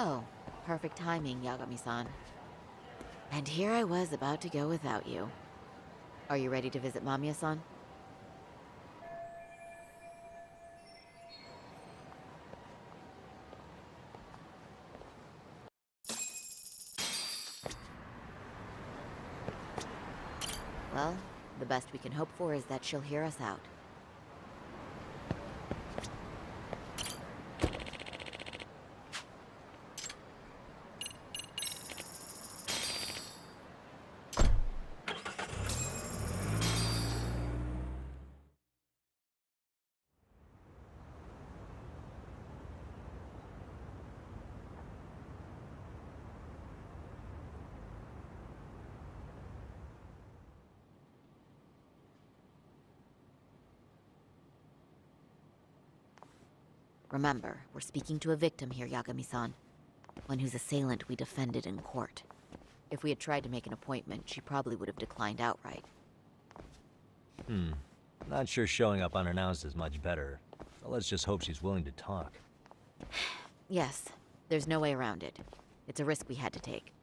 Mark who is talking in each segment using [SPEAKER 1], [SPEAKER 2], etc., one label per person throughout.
[SPEAKER 1] Oh, perfect timing, Yagami-san. And here I was about to go without you. Are you ready to visit Mamiya-san? Well, the best we can hope for is that she'll hear us out. Remember, we're speaking to a victim here, Yagami-san. One whose assailant we defended in court. If we had tried to make an appointment, she probably would have declined outright.
[SPEAKER 2] Not sure showing up unannounced is much better. So let's just hope she's willing to talk.
[SPEAKER 1] Yes, there's no way around it. It's a risk we had to take.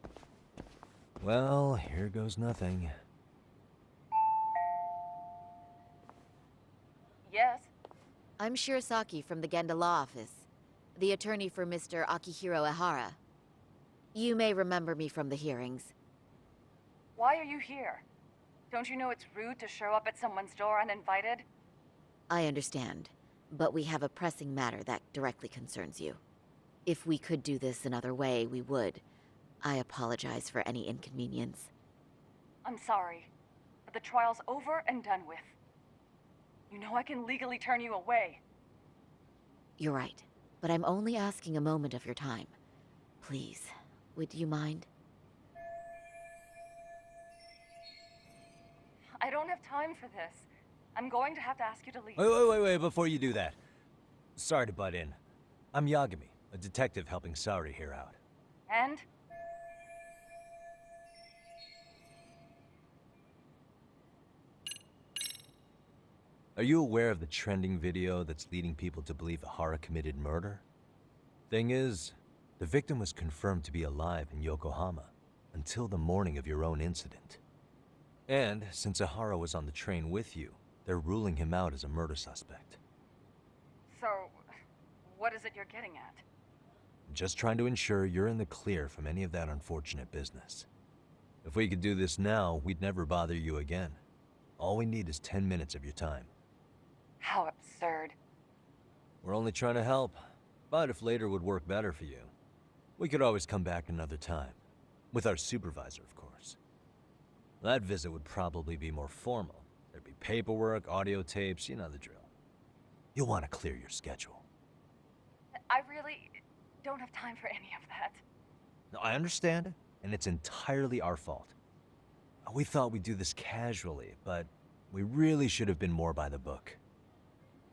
[SPEAKER 2] Well, here goes nothing.
[SPEAKER 3] Yes?
[SPEAKER 1] I'm Shirasaki from the Genda Law Office, the attorney for Mr. Akihiro Ehara. You may remember me from the hearings.
[SPEAKER 3] Why are you here? Don't you know it's rude to show up at someone's door uninvited?
[SPEAKER 1] I understand, but we have a pressing matter that directly concerns you. If we could do this another way, we would. I apologize for any inconvenience.
[SPEAKER 3] I'm sorry, but the trial's over and done with. You know I can legally turn you away.
[SPEAKER 1] You're right, but I'm only asking a moment of your time. Please, would you mind?
[SPEAKER 3] I don't have time for this. I'm going to have to ask you to leave.
[SPEAKER 2] Wait, before you do that. Sorry to butt in. I'm Yagami, a detective helping Saori here out.
[SPEAKER 3] And?
[SPEAKER 2] Are you aware of the trending video that's leading people to believe Ehara committed murder? Thing is, the victim was confirmed to be alive in Yokohama until the morning of your own incident. And since Ehara was on the train with you, they're ruling him out as a murder suspect.
[SPEAKER 3] So, what is it you're getting at?
[SPEAKER 2] Just trying to ensure you're in the clear from any of that unfortunate business. If we could do this now, we'd never bother you again. All we need is 10 minutes of your time.
[SPEAKER 3] How absurd.
[SPEAKER 2] We're only trying to help, but if later would work better for you, we could always come back another time. With our supervisor, of course. That visit would probably be more formal. There'd be paperwork, audio tapes, you know the drill. You'll want to clear your schedule.
[SPEAKER 3] I really don't have time for any of that.
[SPEAKER 2] No, I understand, and it's entirely our fault. We thought we'd do this casually, but we really should have been more by the book.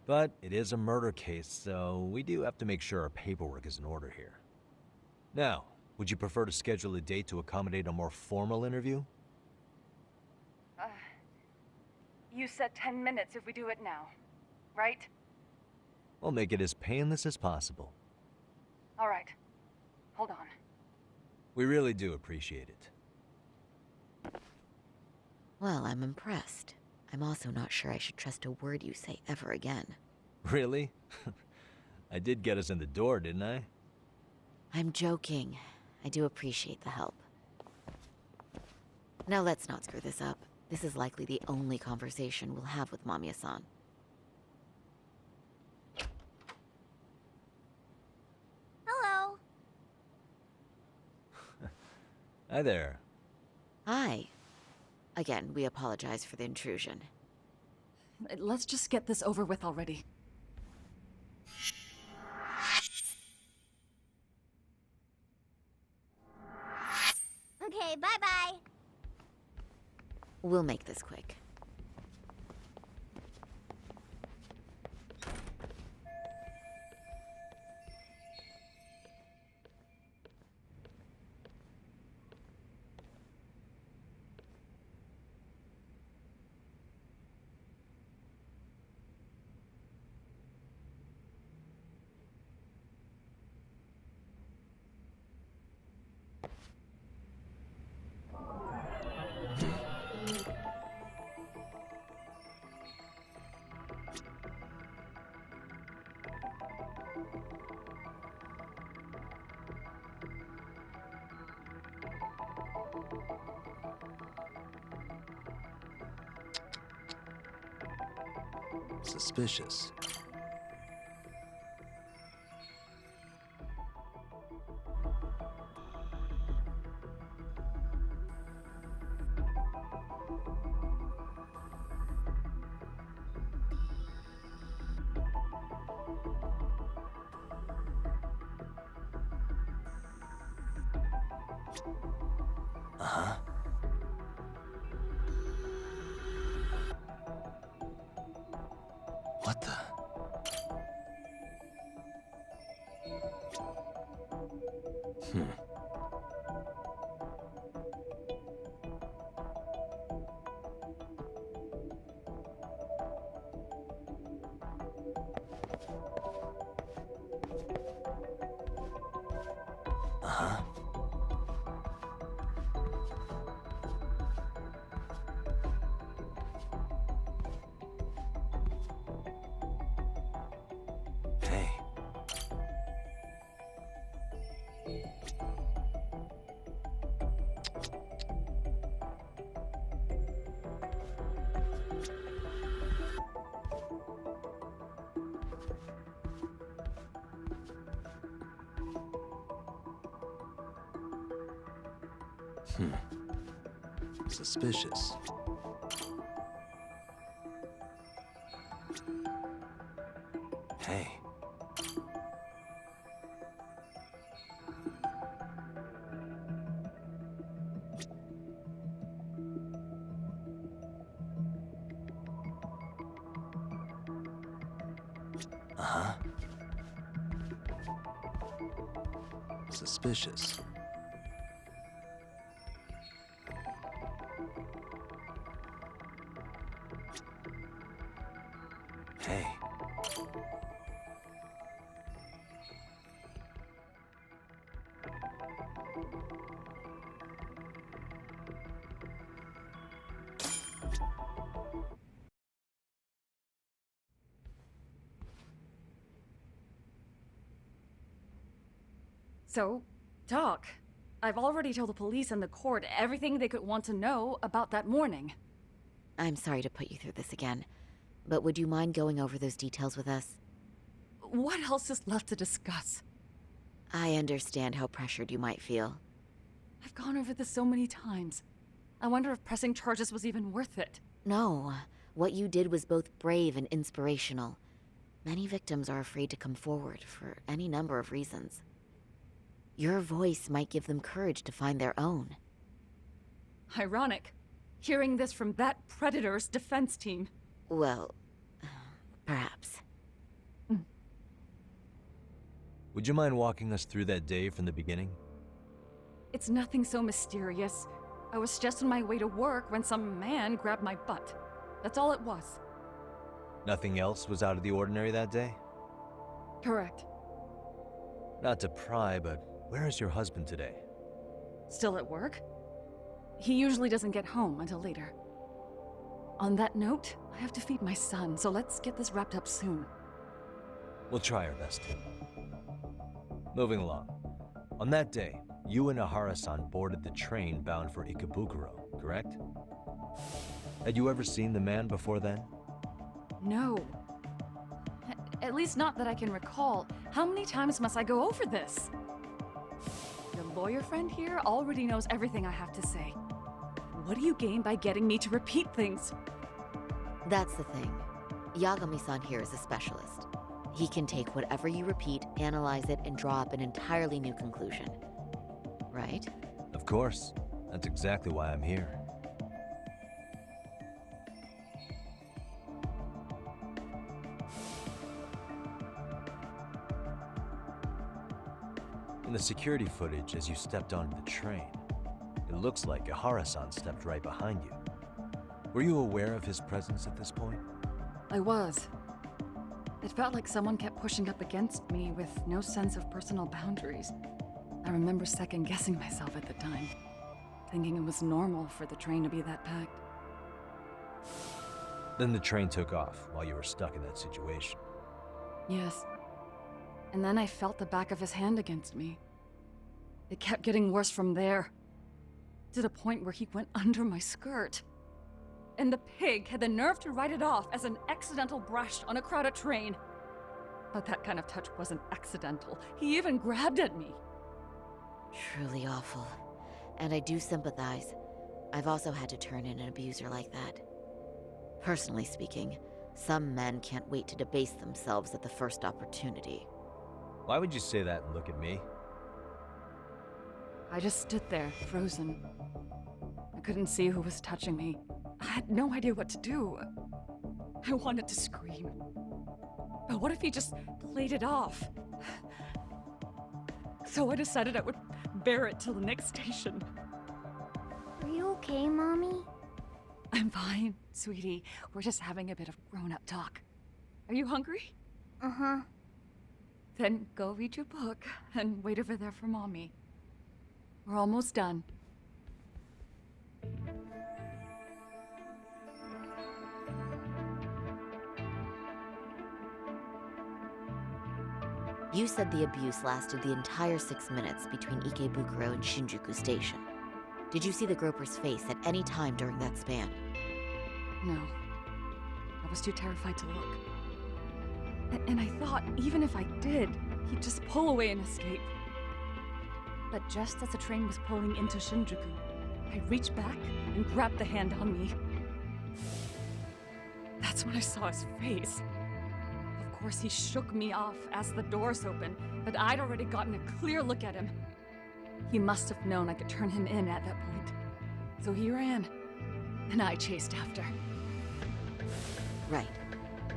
[SPEAKER 2] But it is a murder case, so we do have to make sure our paperwork is in order here. Now, would you prefer to schedule a date to accommodate a more formal interview?
[SPEAKER 3] You said 10 minutes if we do it now, right?
[SPEAKER 2] We'll make it as painless as possible.
[SPEAKER 3] All right. Hold on.
[SPEAKER 2] We really do appreciate it.
[SPEAKER 1] Well, I'm impressed. I'm also not sure I should trust a word you say ever again.
[SPEAKER 2] Really? I did get us in the door, didn't I?
[SPEAKER 1] I'm joking. I do appreciate the help. Now let's not screw this up. This is likely the only conversation we'll have with Mamiya-san.
[SPEAKER 4] Hello.
[SPEAKER 2] Hi there.
[SPEAKER 1] Hi. Again, we apologize for the intrusion.
[SPEAKER 5] Let's just get this over with already.
[SPEAKER 4] Okay, bye-bye.
[SPEAKER 1] We'll make this quick.
[SPEAKER 2] Suspicious. Uh-huh. What the? Uh-huh. Hey. Suspicious. Hey. Uh-huh. Suspicious. Hey.
[SPEAKER 5] So, Doc, I've already told the police and the court everything they could want to know about that morning.
[SPEAKER 1] I'm sorry to put you through this again, but would you mind going over those details with us?
[SPEAKER 5] What else is left to discuss?
[SPEAKER 1] I understand how pressured you might feel.
[SPEAKER 5] I've gone over this so many times. I wonder if pressing charges was even worth it.
[SPEAKER 1] No, what you did was both brave and inspirational. Many victims are afraid to come forward for any number of reasons. Your voice might give them courage to find their own.
[SPEAKER 5] Ironic. Hearing this from that predator's defense team.
[SPEAKER 1] Well, perhaps.
[SPEAKER 2] Would you mind walking us through that day from the beginning?
[SPEAKER 5] It's nothing so mysterious. I was just on my way to work when some man grabbed my butt. That's all it was.
[SPEAKER 2] Nothing else was out of the ordinary that day?
[SPEAKER 5] Correct.
[SPEAKER 2] Not to pry, but where is your husband today?
[SPEAKER 5] Still at work? He usually doesn't get home until later. On that note, I have to feed my son, so let's get this wrapped up soon.
[SPEAKER 2] We'll try our best to. Moving along. On that day, you and Ahara-san boarded the train bound for Ikebukuro, correct? Had you ever seen the man before then?
[SPEAKER 5] No. At least not that I can recall. How many times must I go over this? Your lawyer friend here already knows everything I have to say. What do you gain by getting me to repeat things?
[SPEAKER 1] That's the thing. Yagami-san here is a specialist. He can take whatever you repeat, analyze it, and draw up an entirely new conclusion. Right?
[SPEAKER 2] Of course. That's exactly why I'm here. In the security footage as you stepped onto the train, it looks like Ahara-san stepped right behind you. Were you aware of his presence at this point?
[SPEAKER 5] I was. It felt like someone kept pushing up against me with no sense of personal boundaries. I remember second-guessing myself at the time, thinking it was normal for the train to be that packed.
[SPEAKER 2] Then the train took off while you were stuck in that situation.
[SPEAKER 5] Yes. And then I felt the back of his hand against me. It kept getting worse from there, to the point where he went under my skirt. And the pig had the nerve to write it off as an accidental brush on a crowded train. But that kind of touch wasn't accidental. He even grabbed at me.
[SPEAKER 1] Truly awful. And I do sympathize. I've also had to turn in an abuser like that. Personally speaking, some men can't wait to debase themselves at the first opportunity.
[SPEAKER 2] Why would you say that and look at me?
[SPEAKER 5] I just stood there, frozen. I couldn't see who was touching me. I had no idea what to do. I wanted to scream. But what if he just played it off? So I decided I would bear it till the next station.
[SPEAKER 4] Are you okay, Mommy?
[SPEAKER 5] I'm fine, sweetie. We're just having a bit of grown-up talk. Are you hungry?
[SPEAKER 4] Uh-huh.
[SPEAKER 5] Then go read your book and wait over there for Mommy. We're almost done.
[SPEAKER 1] You said the abuse lasted the entire 6 minutes between Ikebukuro and Shinjuku Station. Did you see the groper's face at any time during that span?
[SPEAKER 5] No. I was too terrified to look. And I thought, even if I did, he'd just pull away and escape. But just as the train was pulling into Shinjuku, I reached back and grabbed the hand on me. That's when I saw his face. Of course, he shook me off as the doors opened, but I'd already gotten a clear look at him. He must have known I could turn him in at that point. So he ran, and I chased after.
[SPEAKER 1] Right.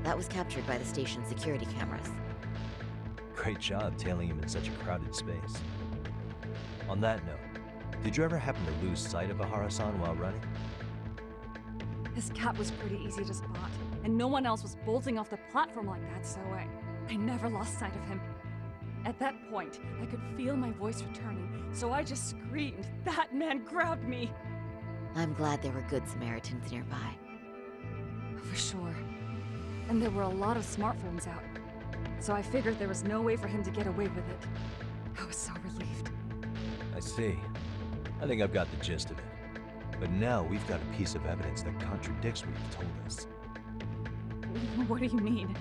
[SPEAKER 1] That was captured by the station's security cameras.
[SPEAKER 2] Great job tailing him in such a crowded space. On that note, did you ever happen to lose sight of Ahara-san while running?
[SPEAKER 5] His cap was pretty easy to spot, and no one else was bolting off the platform like that, so I never lost sight of him. At that point, I could feel my voice returning, so I just screamed. That man grabbed me!
[SPEAKER 1] I'm glad there were good Samaritans nearby.
[SPEAKER 5] For sure. And there were a lot of smartphones out, so I figured there was no way for him to get away with it. I was so relieved.
[SPEAKER 2] I see. I think I've got the gist of it. But now we've got a piece of evidence that contradicts what you've told us.
[SPEAKER 5] What do you mean?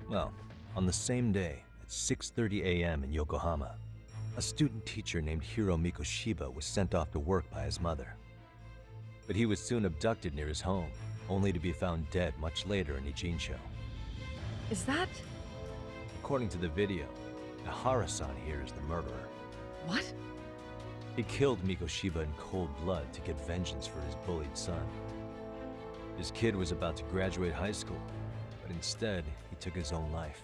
[SPEAKER 2] Well, on the same day, at 6:30 a.m. in Yokohama, a student teacher named Hiro Mikoshiba was sent off to work by his mother. But he was soon abducted near his home, only to be found dead much later in Ijincho.
[SPEAKER 5] Is that...
[SPEAKER 2] According to the video, Ihara-san here is the murderer.
[SPEAKER 5] What?
[SPEAKER 2] He killed Mikoshiba in cold blood to get vengeance for his bullied son. His kid was about to graduate high school, but instead, he took his own life.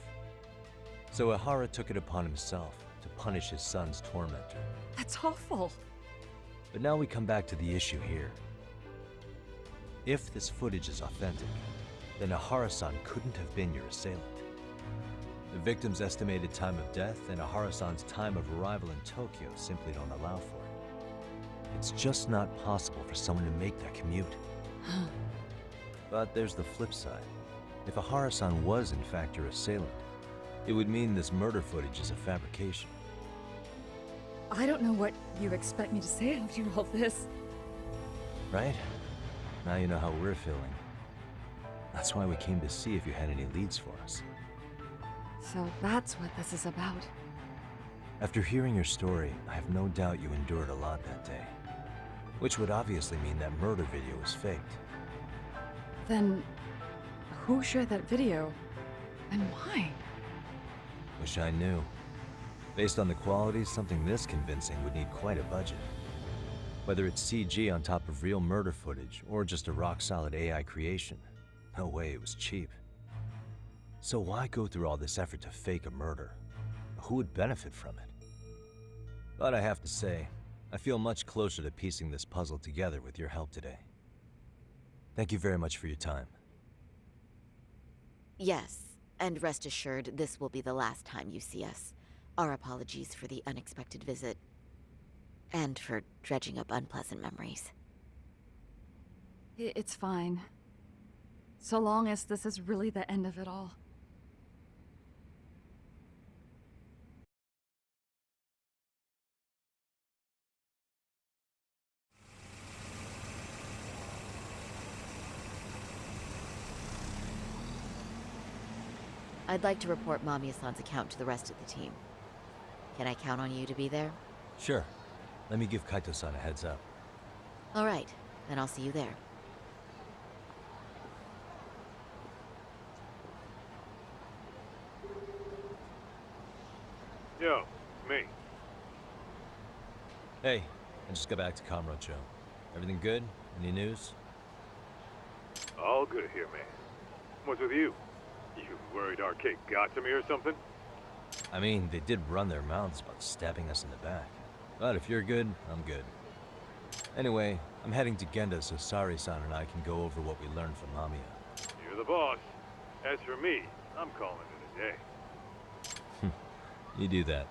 [SPEAKER 2] So Ihara took it upon himself to punish his son's tormentor.
[SPEAKER 5] That's awful.
[SPEAKER 2] But now we come back to the issue here. If this footage is authentic, then Ihara-san couldn't have been your assailant. The victim's estimated time of death and Ihara-san's time of arrival in Tokyo simply don't allow for it. It's just not possible for someone to make that commute. But there's the flip side. If Ihara-san was in fact your assailant, it would mean this murder footage is a fabrication.
[SPEAKER 5] I don't know what you expect me to say after all this.
[SPEAKER 2] Right? Now you know how we're feeling. That's why we came to see if you had any leads for us.
[SPEAKER 5] So that's what this is about.
[SPEAKER 2] After hearing your story, I have no doubt you endured a lot that day. Which would obviously mean that murder video was faked.
[SPEAKER 5] Then, who shared that video? And why?
[SPEAKER 2] Wish I knew. Based on the quality, something this convincing would need quite a budget. Whether it's CG on top of real murder footage, or just a rock-solid AI creation, no way it was cheap. So why go through all this effort to fake a murder? Who would benefit from it? But I have to say, I feel much closer to piecing this puzzle together with your help today. Thank you very much for your time.
[SPEAKER 1] Yes, and rest assured, this will be the last time you see us. Our apologies for the unexpected visit. And for dredging up unpleasant memories.
[SPEAKER 5] It's fine. So long as this is really the end of it all.
[SPEAKER 1] I'd like to report Mamiya-san's account to the rest of the team. Can I count on you to be there?
[SPEAKER 2] Sure. Let me give Kaito-san a heads up.
[SPEAKER 1] All right, then I'll see you there.
[SPEAKER 6] Yo, me.
[SPEAKER 2] Hey, I just got back to Kamurocho. Everything good? Any news?
[SPEAKER 6] All good here, man. What's with you? You worried Arcade got to me or something?
[SPEAKER 2] I mean, they did run their mouths about stabbing us in the back. But if you're good, I'm good. Anyway, I'm heading to Genda so Sari-san and I can go over what we learned from Mamiya.
[SPEAKER 6] You're the boss. As for me, I'm calling it a day.
[SPEAKER 2] You do that.